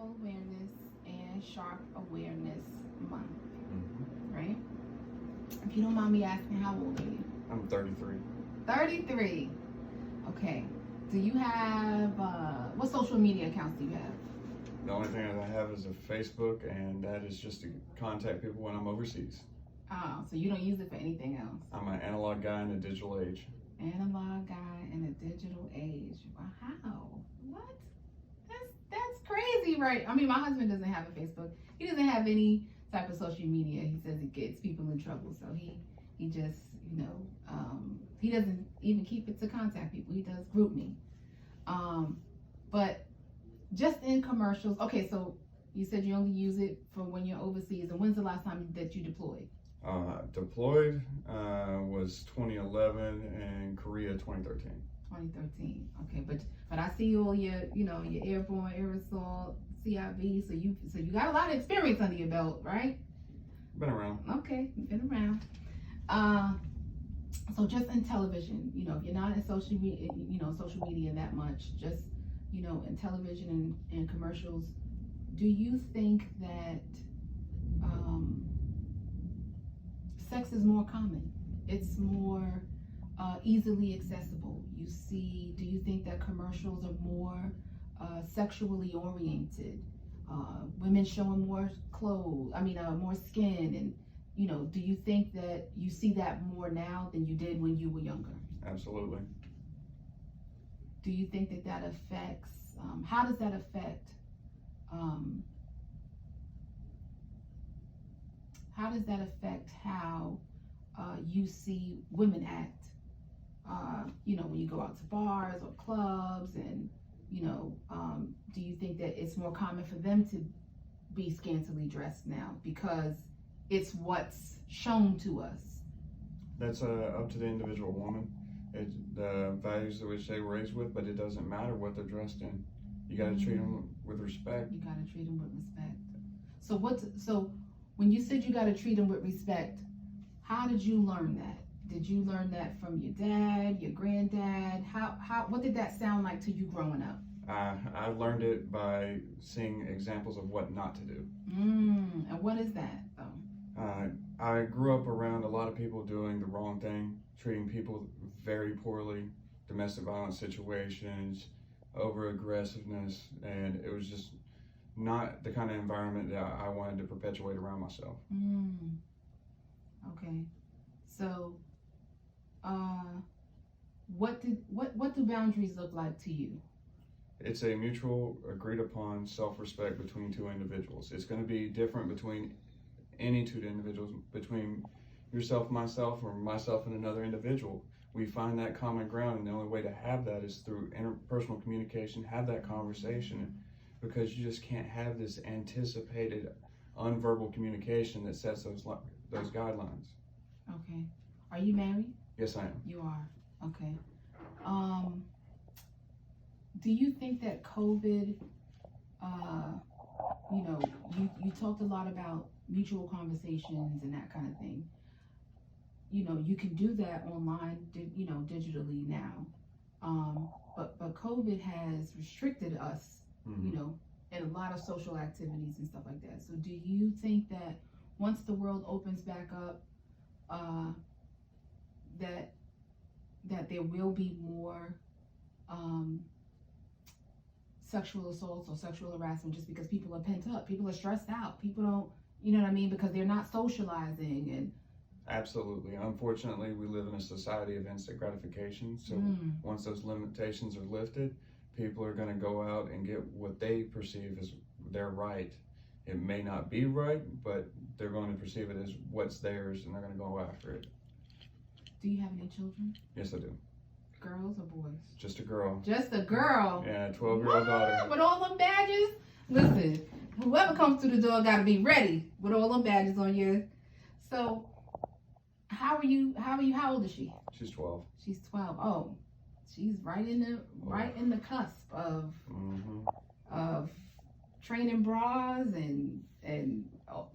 Alcohol Awareness and Shark Awareness Month, Mm-hmm. right? If you don't mind me asking, how old are you? I'm 33. 33. Okay. Do you have, what social media accounts do you have? The only thing that I have is a Facebook, and that is just to contact people when I'm overseas. Oh, so you don't use it for anything else? I'm an analog guy in a digital age. Analog guy in a digital age. Wow. What? That's crazy, right? I mean, my husband doesn't have a Facebook. He doesn't have any type of social media. He says it gets people in trouble, so he just, he doesn't even keep it to contact people. He does GroupMe. But just in commercials. Okay, so you said you only use it for when you're overseas. And when's the last time that you deployed? Deployed was 2011 and Korea 2013. 2013. Okay, but I see all your your airborne aerosol CIV. So you got a lot of experience under your belt, right? Been around. Okay, you've been around. So just in television, if you're not in social media that much, just in television and commercials, do you think that sex is more common? It's more easily accessible. Do you think that commercials are more sexually oriented? Women showing more clothes, more skin, and do you think that you see that more now than you did when you were younger? Absolutely. Do you think that affects, how does that affect, how you see women act, when you go out to bars or clubs, and, do you think that it's more common for them to be scantily dressed now because it's what's shown to us? That's up to the individual woman. The values that which they were raised with, but it doesn't matter what they're dressed in. You got to treat them with respect. You got to treat them with respect. So when you said you got to treat them with respect, how did you learn that? Did you learn that from your dad, your granddad? What did that sound like to you growing up? I learned it by seeing examples of what not to do. And what is that, though? I grew up around a lot of people doing the wrong thing, treating people very poorly, domestic violence situations, over aggressiveness, and it was just not the kind of environment that I wanted to perpetuate around myself. Okay. So, what do boundaries look like to you? It's a mutual, agreed upon self-respect between two individuals. It's going to be different between any two individuals, between yourself, myself, or myself and another individual. We find that common ground, and the only way to have that is through interpersonal communication, have that conversation, because you just can't have this anticipated unverbal communication that sets those guidelines. Okay. Are you married? Yes, I am. You are. Okay. Do you think that COVID, you talked a lot about mutual conversations and that kind of thing. You can do that online, digitally now. But COVID has restricted us, in a lot of social activities and stuff like that. So do you think that once the world opens back up, that there will be more sexual assaults or sexual harassment just because people are pent up, people are stressed out, people don't, because they're not socializing? And absolutely. Unfortunately, we live in a society of instant gratification. So once those limitations are lifted, people are going to go out and get what they perceive as their right. It may not be right, but they're going to perceive it as what's theirs, and they're going to go after it. Do you have any children? Yes, I do. Girls or boys? Just a girl. Just a girl? Yeah, a 12-year-old daughter. With all them badges? Listen, whoever comes through the door got to be ready with all them badges on you. So, how old is she? She's 12. She's 12. Oh, she's right in the cusp of training bras and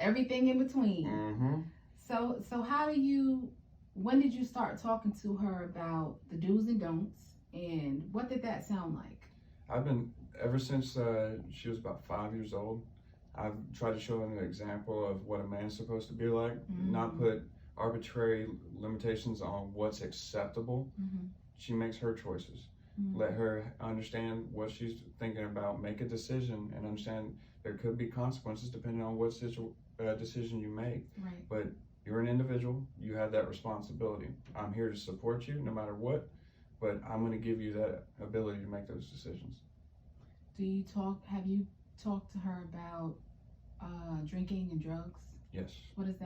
everything in between. So when did you start talking to her about the do's and don'ts, and what did that sound like? ever since she was about 5 years old, I've tried to show her an example of what a man's supposed to be like, not put arbitrary limitations on what's acceptable. She makes her choices. Let her understand what she's thinking about, make a decision, and understand there could be consequences depending on what decision you make. Right. But you're an individual, you have that responsibility. I'm here to support you no matter what, but I'm going to give you that ability to make those decisions. Have you talked to her about drinking and drugs? Yes. What is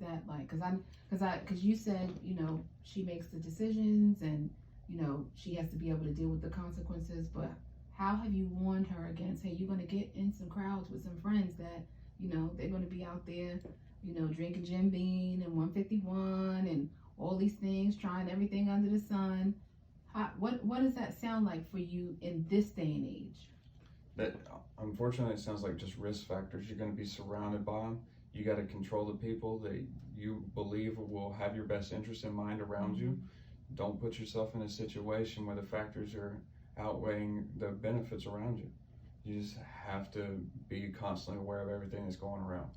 that like? Because you said, you know, she makes the decisions and, you know, she has to be able to deal with the consequences, but how have you warned her against, hey, you're going to get in some crowds with some friends that, you know, they're going to be out there, you know, drinking Jim Beam and 151 and all these things, trying everything under the sun. What does that sound like for you in this day and age? That, unfortunately, it sounds like just risk factors. You're going to be surrounded by them. You got to control the people that you believe will have your best interest in mind around you. Don't put yourself in a situation where the factors are outweighing the benefits around you. You just have to be constantly aware of everything that's going around.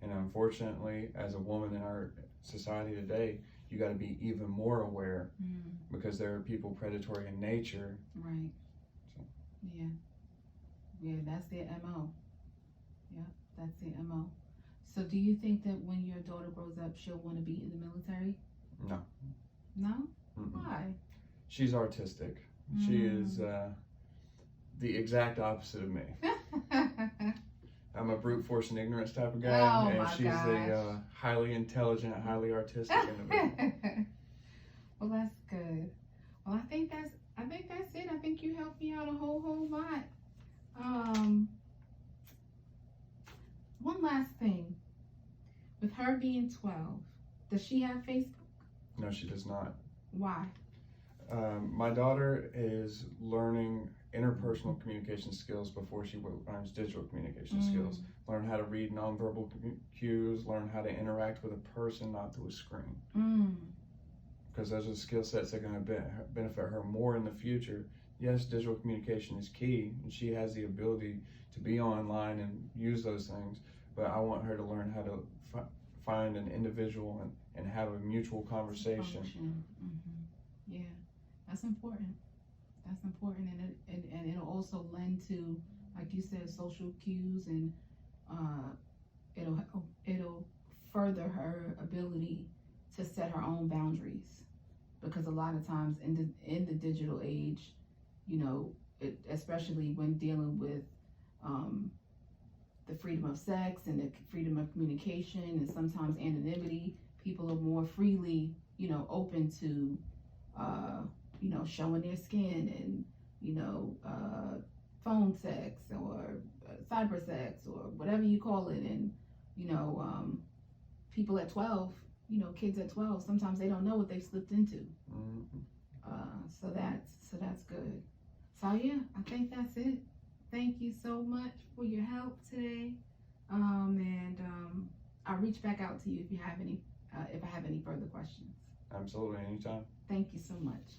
And unfortunately, as a woman in our society today, you got to be even more aware because there are people predatory in nature. Right. So. Yeah, that's their MO. Yeah, that's their MO. So do you think that when your daughter grows up, she'll want to be in the military? No. No? Mm-mm. Why? She's artistic. She is the exact opposite of me. I'm a brute force and ignorance type of guy, Oh, and my she's the highly intelligent, highly artistic individual. Well, that's good. Well, I think that's it. I think you helped me out a whole lot. One last thing. With her being 12, does she have Facebook? No, she does not. Why? My daughter is learning interpersonal communication skills before she learns digital communication skills. Learn how to read nonverbal cues, learn how to interact with a person, not through a screen. Because those are the skill sets that are going to benefit her more in the future. Yes, digital communication is key, and she has the ability to be online and use those things, but I want her to learn how to find an individual and have a mutual conversation. Yeah, that's important. That's important, and it'll also lend to, like you said, social cues, and it'll further her ability to set her own boundaries, because a lot of times in the digital age, you know, especially when dealing with the freedom of sex and the freedom of communication and sometimes anonymity, people are more freely, you know, open to you know, showing their skin and, you know, phone sex or cyber sex or whatever you call it. And, you know, people at 12, you know, kids at 12, sometimes they don't know what they've slipped into. So that's good. So yeah, I think that's it. Thank you so much for your help today. And I'll reach back out to you if you have any, if I have any further questions. Absolutely, anytime. Thank you so much.